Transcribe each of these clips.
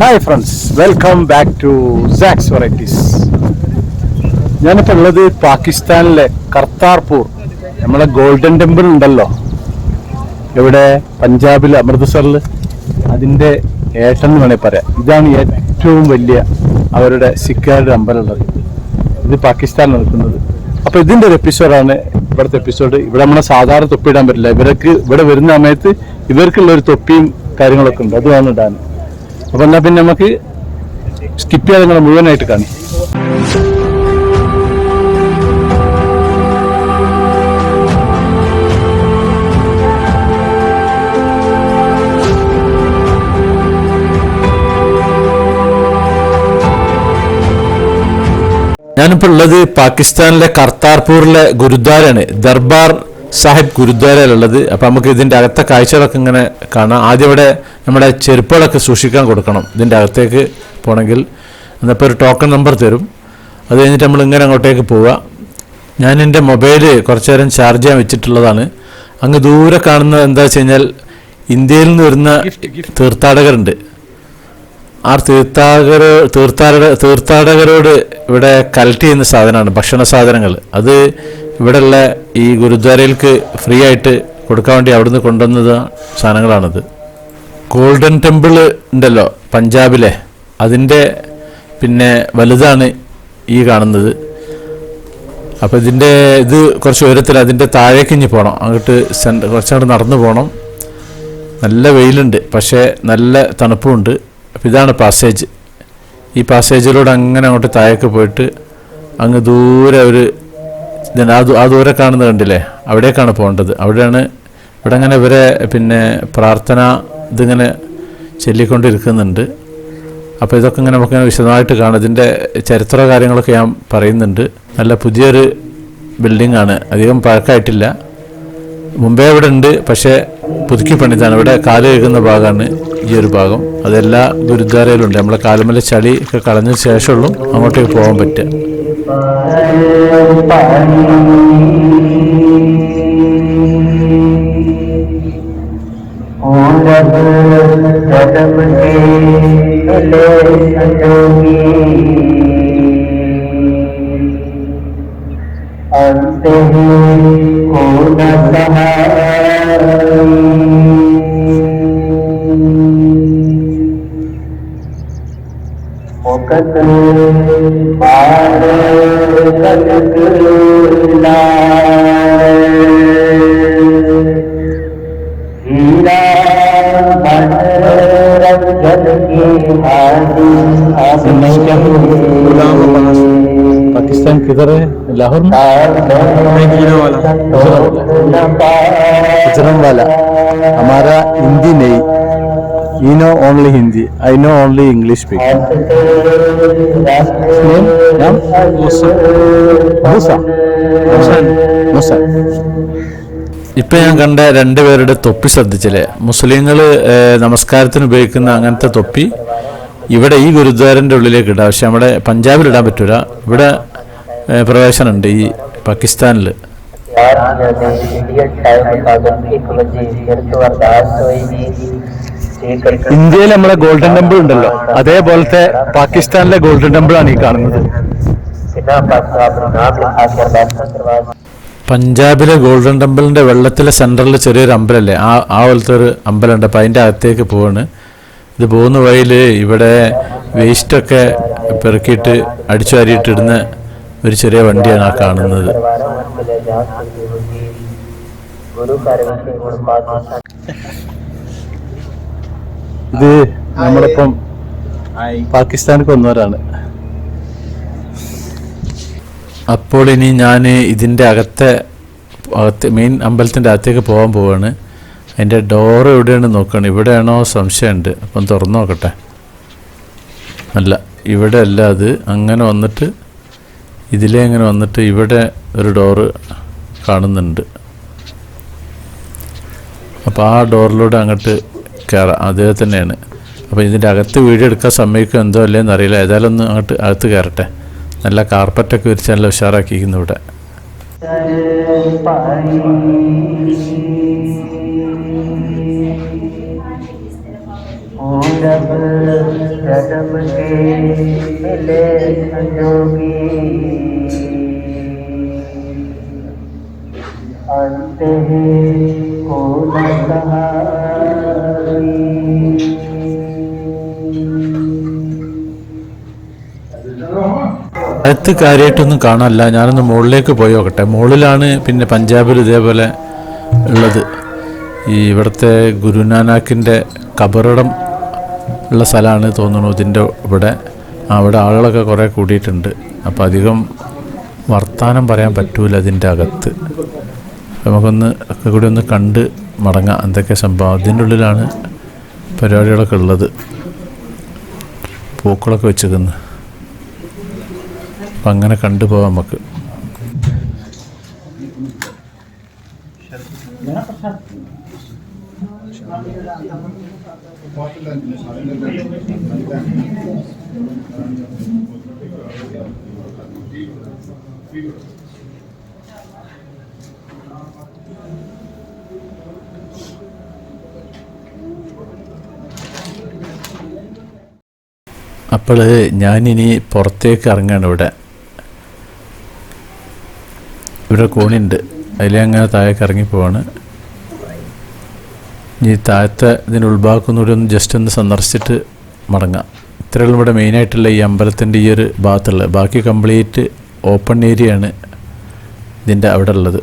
Hi friends, welcome back to Sax varieties. ഞാനിപ്പോൾ ഉള്ളത് പാകിസ്ഥാനിലെ കർത്താർപൂർ, നമ്മളെ ഗോൾഡൻ ടെമ്പിൾ ഉണ്ടല്ലോ ഇവിടെ പഞ്ചാബിൽ അമൃത്സറിൽ, അതിൻ്റെ ഏട്ടൻ എന്ന് വേണമെങ്കിൽ പറയാം. ഇതാണ് ഏറ്റവും വലിയ അവരുടെ സിഖുകാരുടെ അമ്പലമുള്ളത്. ഇത് പാകിസ്ഥാനിൽ നടക്കുന്നത്. അപ്പോൾ ഇതിൻ്റെ ഒരു എപ്പിസോഡാണ് ഇവിടുത്തെ എപ്പിസോഡ്. ഇവിടെ നമ്മളെ സാധാരണ തൊപ്പി ഇടാൻ പറ്റില്ല. ഇവിടെ വരുന്ന സമയത്ത് ഇവർക്കുള്ളൊരു തൊപ്പിയും കാര്യങ്ങളൊക്കെ ഉണ്ട്, അത് വേണം ഇടാൻ. അപ്പോൾ എന്നാൽ പിന്നെ നമുക്ക് സ്കിപ്പ് ചെയ്യാതെ നിങ്ങൾ മുഴുവനായിട്ട് കാണും. ഞാനിപ്പോൾ ഉള്ളത് പാകിസ്ഥാനിലെ കർത്താർപൂരിലെ ഗുരുദ്വാരയാണ്, ദർബാർ സാഹിബ് ഗുരുദ്വാരയിലുള്ളത്. അപ്പം നമുക്ക് ഇതിൻ്റെ അകത്തെ കാഴ്ചകളൊക്കെ ഇങ്ങനെ കാണാം. ആദ്യം ഇവിടെ നമ്മുടെ ചെരുപ്പുകളൊക്കെ സൂക്ഷിക്കാൻ കൊടുക്കണം ഇതിൻ്റെ അകത്തേക്ക് പോകണമെങ്കിൽ. എന്നപ്പോൾ ഒരു ടോക്കൺ നമ്പർ തരും. അത് കഴിഞ്ഞിട്ട് നമ്മൾ ഇങ്ങനെ അങ്ങോട്ടേക്ക് പോവുക. ഞാൻ എൻ്റെ മൊബൈൽ കുറച്ച് നേരം ചാർജ് ചെയ്യാൻ വെച്ചിട്ടുള്ളതാണ്. അങ്ങ് ദൂരെ കാണുന്നത് എന്താ വെച്ച് കഴിഞ്ഞാൽ ഇന്ത്യയിൽ നിന്ന് വരുന്ന തീർത്ഥാടകരുണ്ട്. ആ തീർത്ഥാടകരോട് ഇവിടെ കളക്ട് ചെയ്യുന്ന സാധനമാണ് ഭക്ഷണ സാധനങ്ങൾ. അത് ഇവിടെയുള്ള ഈ ഗുരുദ്വാരയിലേക്ക് ഫ്രീ ആയിട്ട് കൊടുക്കാൻ വേണ്ടി അവിടുന്ന് കൊണ്ടുവന്ന സാധനങ്ങളാണിത്. ഗോൾഡൻ ടെമ്പിൾ ഉണ്ടല്ലോ പഞ്ചാബിലെ, അതിൻ്റെ പിന്നെ വലുതാണ് ഈ കാണുന്നത്. അപ്പോൾ ഇത് കുറച്ച് ഉയരത്തിൽ, അതിൻ്റെ താഴേക്ക് ഇഞ്ഞ് പോകണം. അങ്ങോട്ട് കുറച്ചങ്ങോട്ട് നടന്നു പോകണം. നല്ല വെയിലുണ്ട്, പക്ഷേ നല്ല തണുപ്പുമുണ്ട്. അപ്പോൾ ഇതാണ് പാസേജ്. ഈ പാസേജിലൂടെ അങ്ങനെ അങ്ങോട്ട് താഴേക്ക് പോയിട്ട് അങ്ങ് ദൂരെ ആ ദൂരെ കാണുന്നത് കണ്ടില്ലേ, അവിടേക്കാണ് പോകേണ്ടത്. ഇവിടെ അങ്ങനെ ഇവരെ പിന്നെ പ്രാർത്ഥന ഇതിങ്ങനെ ചൊല്ലിക്കൊണ്ടിരിക്കുന്നുണ്ട്. അപ്പോൾ ഇതൊക്കെ ഇങ്ങനെ നമുക്കിങ്ങനെ വിശദമായിട്ട് കാണാം. ഇതിൻ്റെ ചരിത്ര കാര്യങ്ങളൊക്കെ ഞാൻ പറയുന്നുണ്ട്. നല്ല പുതിയൊരു ബിൽഡിങ്ങാണ്, അധികം പഴക്കമായിട്ടില്ല. മുമ്പേ ഇവിടെ ഉണ്ട്, പക്ഷേ പുതുക്കി പണിതാണ്. ഇവിടെ കാല് കഴുകുന്ന ഭാഗമാണ് ഈ ഒരു ഭാഗം. അതെല്ലാ ഗുരുദ്വാരയിലുണ്ട്. നമ്മളെ കാലുമല ചളി ഒക്കെ കളഞ്ഞ ശേഷമുള്ളൂ അങ്ങോട്ടേക്ക് പോകാൻ പറ്റുക. पाकिस्तान किधर है? लाहौर में? गुजरम वाला हमारा हिंदी नहीं, you know only Hindi, I know only English speaking. Name? Musa. ഇപ്പം ഞാൻ കണ്ട രണ്ടുപേരുടെ തൊപ്പി ശ്രദ്ധിച്ചില്ലേ? മുസ്ലിങ്ങൾ നമസ്കാരത്തിന് ഉപയോഗിക്കുന്ന അങ്ങനത്തെ തൊപ്പി ഇവിടെ ഈ ഗുരുദ്വാരൻ്റെ ഉള്ളിലേക്ക് ഇടാം. പക്ഷെ നമ്മുടെ പഞ്ചാബിൽ ഇടാൻ പറ്റൂല. ഇവിടെ പ്രവേശനമുണ്ട് ഈ പാകിസ്ഥാനിൽ. ഇന്ത്യയിൽ നമ്മളെ ഗോൾഡൻ ടെമ്പിൾ ഉണ്ടല്ലോ, അതേപോലത്തെ പാകിസ്ഥാനിലെ ഗോൾഡൻ ടെമ്പിൾ ആണ് ഈ കാണുന്നത്. പഞ്ചാബിലെ ഗോൾഡൻ ടെമ്പിളിൻ്റെ വെള്ളത്തിലെ സെൻറ്ററിൽ ചെറിയൊരു അമ്പലമല്ലേ, ആ പോലത്തെ ഒരു അമ്പലമുണ്ട്. അപ്പം അതിൻ്റെ അകത്തേക്ക് പോവാണ്. ഇത് പോകുന്ന വഴിയിൽ ഇവിടെ വേസ്റ്റൊക്കെ പെറുക്കിയിട്ട് അടിച്ചു വാരിയിട്ടിടുന്ന ഒരു ചെറിയ വണ്ടിയാണ് ആ കാണുന്നത്. ഇത് നമ്മളിപ്പം പാകിസ്ഥാനിൽ വന്നവരാണ്. അപ്പോൾ ഇനി ഞാൻ ഇതിൻ്റെ അകത്തെ മെയിൻ അമ്പലത്തിൻ്റെ അകത്തേക്ക് പോകാൻ പോവാണ്. അതിൻ്റെ ഡോറ് എവിടെയാണ് നോക്കുകയാണ്. ഇവിടെയാണോ സംശയമുണ്ട്. അപ്പം തുറന്നു നോക്കട്ടെ. അല്ല, ഇവിടെ അല്ല. അത് അങ്ങനെ വന്നിട്ട് ഇതിലേ അങ്ങനെ വന്നിട്ട് ഇവിടെ ഒരു ഡോറ് കാണുന്നുണ്ട്. അപ്പോൾ ആ ഡോറിലൂടെ അങ്ങോട്ട് കയറാം. അതേ തന്നെയാണ്. അപ്പോൾ ഇതിൻ്റെ അകത്ത് വീഡിയോ എടുക്കാൻ സമ്മതിക്കും എന്തോ അല്ലേന്ന് അറിയില്ല. ഏതായാലും ഒന്ന് അങ്ങോട്ട് അകത്ത് കയറട്ടെ. നല്ല കാർപ്പറ്റൊക്കെ വിരിച്ച് നല്ല ഉഷാറാക്കിയിരിക്കുന്നു ഇവിടെ. അടുത്ത് കാര്യമായിട്ടൊന്നും കാണാനില്ല. ഞാനൊന്ന് മുകളിലേക്ക് പോയി നോക്കട്ടെ. മുകളിലാണ് പിന്നെ പഞ്ചാബിൽ ഇതേപോലെ ഉള്ളത്. ഈ ഇവിടുത്തെ ഗുരുനാനാക്കിൻ്റെ കബറിടം ഉള്ള സ്ഥലമാണ് തോന്നുന്നു ഇതിൻ്റെ ഇവിടെ. അവിടെ ആളുകളൊക്കെ കുറേ കൂടിയിട്ടുണ്ട്. അപ്പോൾ അധികം വർത്തമാനം പറയാൻ പറ്റൂല അതിൻ്റെ അകത്ത്. നമുക്കൊന്ന് ഒക്കെ കൂടി ഒന്ന് കണ്ട് മടങ്ങാം എന്തൊക്കെ സംഭവം. അതിൻ്റെ ഉള്ളിലാണ് പരിപാടികളൊക്കെ ഉള്ളത്. പൂക്കളൊക്കെ വെച്ചിരിക്കുന്നു. അപ്പം അങ്ങനെ കണ്ടുപോകാം നമുക്ക്. അപ്പോൾ ഞാനിനി പുറത്തേക്ക് ഇറങ്ങുകയാണ്. ഇവിടെ കോണിയുണ്ട്, അതിലങ്ങനെ താഴേക്ക് ഇറങ്ങിപ്പോവാണ്. ഈ താഴത്തെ ഇതിൻ്റെ ഉൾഭാഗമൊന്നുകൂടി ഒന്ന് ജസ്റ്റ് ഒന്ന് സന്ദർശിച്ചിട്ട് മടങ്ങാം. ഇത്രയുള്ള ഇവിടെ മെയിനായിട്ടുള്ള ഈ അമ്പലത്തിൻ്റെ ഈ ഒരു ഭാഗത്തുള്ളത്. ബാക്കി കംപ്ലീറ്റ് ഓപ്പൺ ഏരിയയാണ് ഇതിൻ്റെ അവിടെ ഉള്ളത്.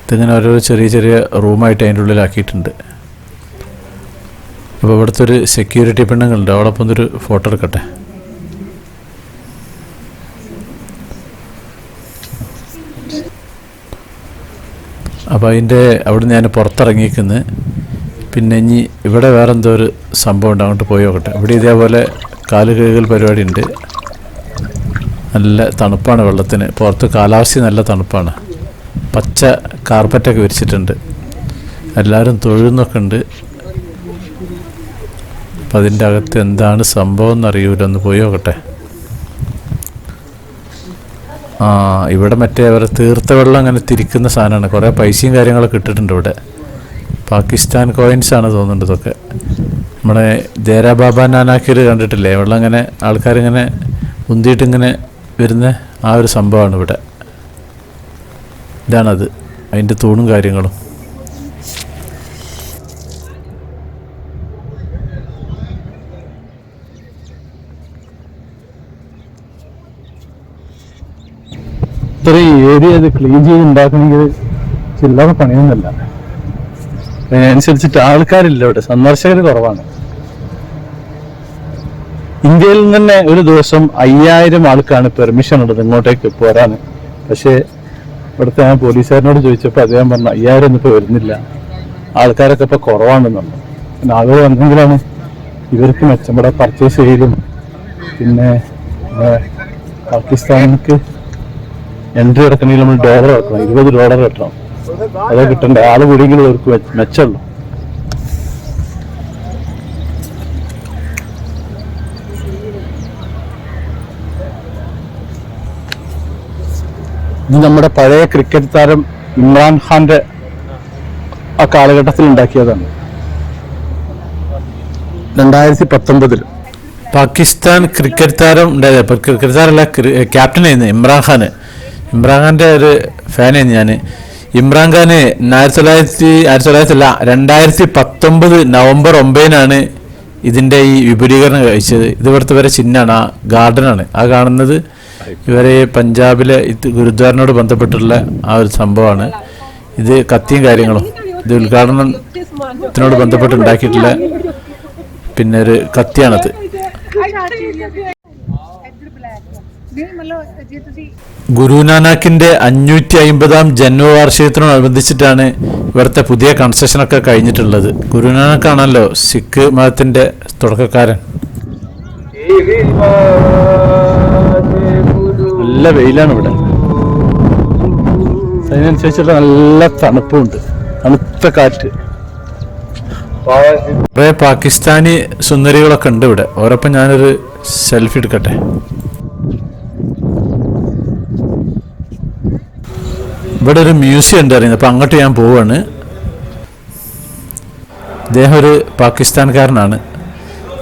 ഇതിങ്ങനെ ഓരോ ചെറിയ ചെറിയ റൂമായിട്ട് അതിൻ്റെ ഉള്ളിലാക്കിയിട്ടുണ്ട്. അപ്പോൾ ഇവിടുത്തെ ഒരു സെക്യൂരിറ്റി പെണ്ണുങ്ങളുണ്ട്, അവളൊപ്പം ഒരു ഫോട്ടോ എടുക്കട്ടെ. അപ്പോൾ അതിൻ്റെ അവിടെ നിന്ന് ഞാൻ പുറത്തിറങ്ങിയിരിക്കുന്നത്. പിന്നെ ഇനി ഇവിടെ വേറെ എന്തോ ഒരു സംഭവം ഉണ്ട്, അങ്ങോട്ട് പോയി നോക്കട്ടെ. ഇവിടെ ഇതേപോലെ കാല് കഴുകൽ പരിപാടി ഉണ്ട്. നല്ല തണുപ്പാണ് വെള്ളത്തിന്. പുറത്ത് കാലാവസ്ഥ നല്ല തണുപ്പാണ്. പച്ച കാർപ്പറ്റൊക്കെ വിരിച്ചിട്ടുണ്ട്. എല്ലാവരും തൊഴുന്നൊക്കെ ഉണ്ട്. അപ്പം അതിൻ്റെ അകത്ത് എന്താണ് സംഭവം എന്നറിയൂല, ഒന്ന് പോയി നോക്കട്ടെ. ഇവിടെ മറ്റേ അവരെ തീർത്ത വെള്ളം അങ്ങനെ തിരിക്കുന്ന സാധനമാണ്. കുറേ പൈസയും കാര്യങ്ങളൊക്കെ ഇട്ടിട്ടുണ്ട് ഇവിടെ. പാകിസ്ഥാൻ കോയിൻസാണ് തോന്നുന്നുണ്ട് ഇതൊക്കെ. നമ്മുടെ ദേരാ ബാബ നാനാക്കിൽ കണ്ടിട്ടില്ലേ, വെള്ളം ഇങ്ങനെ ആൾക്കാരിങ്ങനെ ഉന്തിയിട്ടിങ്ങനെ വരുന്ന ആ ഒരു സംഭവമാണ് ഇവിടെ. ഇതാണത്, അതിൻ്റെ തൂണും കാര്യങ്ങളും. ഇത്രയും ഏരിയ ഇത് ക്ലീൻ ചെയ്ത് ഉണ്ടാക്കണമെങ്കിൽ ചില്ലറ പണിയൊന്നുമില്ല. അതിനനുസരിച്ചിട്ട് ആൾക്കാരില്ല ഇവിടെ, സന്ദർശകർ കുറവാണ്. ഇന്ത്യയിൽ നിന്ന് തന്നെ ഒരു ദിവസം 5000 ആൾക്കാണ് പെർമിഷൻ ഉള്ളത് ഇങ്ങോട്ടേക്ക് പോരാൻ. പക്ഷേ ഇവിടുത്തെ ഞാൻ പോലീസുകാരനോട് ചോദിച്ചപ്പോൾ അദ്ദേഹം പറഞ്ഞു 5000 ഒന്നും ഇപ്പോൾ വരുന്നില്ല, ആൾക്കാരൊക്കെ ഇപ്പോൾ കുറവാണെന്നുണ്ട്. പിന്നെ ആളുകൾ വന്നെങ്കിലാണ് ഇവർക്ക് മെച്ചപ്പെടെ പർച്ചേസ് ചെയ്യലും. പിന്നെ പാകിസ്ഥാനിക്ക് എൻട്രി കിടക്കണമെങ്കിൽ നമ്മൾ $1 വെക്കണം, $20 കെട്ടണം. അതേ കിട്ടണ്ടേ, ആള് കൂടിയെങ്കിലും അവർക്ക് മെച്ചമുള്ളൂ. ഇത് നമ്മുടെ പഴയ ക്രിക്കറ്റ് താരം ഇമ്രാൻഖാന്റെ ആ കാലഘട്ടത്തിൽ ഉണ്ടാക്കിയതാണ്. 2019 പാകിസ്ഥാൻ ക്രിക്കറ്റ് താരം ഉണ്ടായത്. ഇപ്പം ക്രിക്കറ്റ് താരമല്ല, ക്യാപ്റ്റനായിരുന്നു ഇമ്രാൻഖാൻ്റെ ഒരു ഫാനായിരുന്നു ഞാൻ. ഇമ്രാൻഖാന് 2019 നവംബർ 9 ഇതിൻ്റെ ഈ വിപുലീകരണം കഴിച്ചത്. ഇത് ഇവിടുത്തെ വരെ ചിഹ്നമാണ്, ആ ഗാർഡനാണ് ആ കാണുന്നത്. ഇവരെ പഞ്ചാബിലെ ഇത് ഗുരുദ്വാരനോട് ബന്ധപ്പെട്ടുള്ള ആ ഒരു സംഭവമാണ്. ഇത് കത്തിയും കാര്യങ്ങളും, ഇത് ഉദ്ഘാടനത്തിനോട് ബന്ധപ്പെട്ട് ഉണ്ടാക്കിയിട്ടുള്ള പിന്നെ ഒരു കത്തിയാണത്. ഗുരുനാനാക്കിന്റെ 550ാം ജന്മവാർഷികത്തിനോടനുബന്ധിച്ചിട്ടാണ് ഇവിടുത്തെ പുതിയ കൺസ്ട്രക്ഷനൊക്കെ കഴിഞ്ഞിട്ടുള്ളത്. ഗുരുനാനാക്കാണല്ലോ സിഖ് മതത്തിന്റെ തുടക്കക്കാരൻ. നല്ല വെയിലാണ് ഇവിടെ, അതിനനുസരിച്ചുള്ള നല്ല തണുപ്പുണ്ട്, തണുത്ത കാറ്റ്. കുറേ പാകിസ്ഥാനി സുന്ദരികളൊക്കെ ഉണ്ട് ഇവിടെ. ഓരോപ്പം ഞാനൊരു സെൽഫി എടുക്കട്ടെ. ഇവിടെ ഒരു മ്യൂസിയം ഉണ്ട് അറിയുന്നത്, അപ്പം അങ്ങോട്ട് ഞാൻ പോവാണ്. അദ്ദേഹം ഒരു പാകിസ്ഥാൻകാരനാണ്.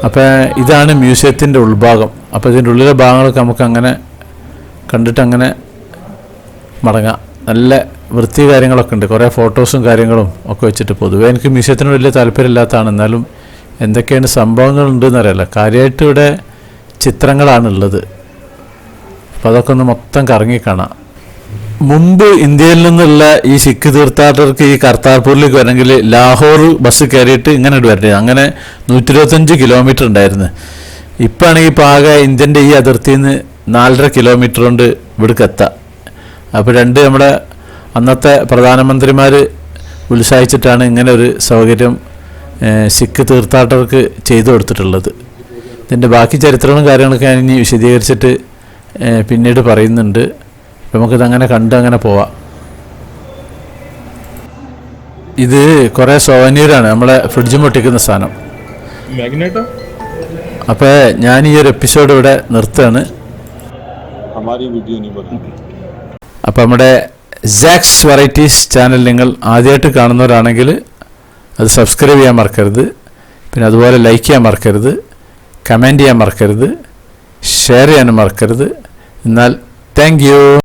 അപ്പം ഇതാണ് മ്യൂസിയത്തിൻ്റെ ഉൾഭാഗം. അപ്പോൾ ഇതിൻ്റെ ഉള്ളിലെ ഭാഗങ്ങളൊക്കെ നമുക്ക് അങ്ങനെ കണ്ടിട്ട് അങ്ങനെ മടങ്ങാം. നല്ല വൃത്തി കാര്യങ്ങളൊക്കെ ഉണ്ട്, കുറേ ഫോട്ടോസും കാര്യങ്ങളും ഒക്കെ വെച്ചിട്ട്. പൊതുവേ എനിക്ക് മ്യൂസിയത്തിന് വലിയ താല്പര്യമില്ലാത്തതാണ്, എന്നാലും എന്തൊക്കെയാണ് സംഭവങ്ങളുണ്ടെന്ന് അറിയില്ല. കാര്യമായിട്ട് ഇവിടെ ചിത്രങ്ങളാണുള്ളത്. അപ്പോൾ അതൊക്കെ ഒന്ന് മൊത്തം കറങ്ങിക്കാണാം. മുമ്പ് ഇന്ത്യയിൽ നിന്നുള്ള ഈ സിഖ് തീർത്ഥാടകർക്ക് ഈ കർത്താർപൂരിലേക്ക് വരണമെങ്കിൽ ലാഹോർ ബസ് കയറിയിട്ട് ഇങ്ങനെ വരണ്ടേ, അങ്ങനെ 125 കിലോമീറ്റർ ഉണ്ടായിരുന്നു. ഇപ്പം ആണെങ്കിൽ ഇപ്പോൾ ആകെ ഇന്ത്യൻ്റെ ഈ അതിർത്തിയിൽ നിന്ന് 4.5 കിലോമീറ്റർ കൊണ്ട് ഇവിടേക്ക് എത്താം. അപ്പോൾ നമ്മുടെ അന്നത്തെ പ്രധാനമന്ത്രിമാർ ഉത്സാഹിച്ചിട്ടാണ് ഇങ്ങനെ ഒരു സൗകര്യം സിഖ് തീർത്ഥാടകർക്ക് ചെയ്തു കൊടുത്തിട്ടുള്ളത്. ഇതിൻ്റെ ബാക്കി ചരിത്രങ്ങളും കാര്യങ്ങളൊക്കെ ഞാൻ ഇനി വിശദീകരിച്ചിട്ട് പിന്നീട് പറയുന്നുണ്ട്. നമുക്കിതങ്ങനെ കണ്ട് അങ്ങനെ പോവാം. ഇത് കുറേ സോവനീറാണ്, നമ്മളെ ഫ്രിഡ്ജ് പൊട്ടിക്കുന്ന സാധനം. അപ്പോൾ ഞാൻ ഈ ഒരു എപ്പിസോഡ് ഇവിടെ നിർത്തുകയാണ്. അപ്പോൾ നമ്മുടെ സാക്സ് വെറൈറ്റീസ് ചാനൽ നിങ്ങൾ ആദ്യമായിട്ട് കാണുന്നവരാണെങ്കിൽ അത് സബ്സ്ക്രൈബ് ചെയ്യാൻ മറക്കരുത്. പിന്നെ അതുപോലെ ലൈക്ക് ചെയ്യാൻ മറക്കരുത്, കമൻറ്റ് ചെയ്യാൻ മറക്കരുത്, ഷെയർ ചെയ്യാനും മറക്കരുത്. എന്നാൽ താങ്ക് യു.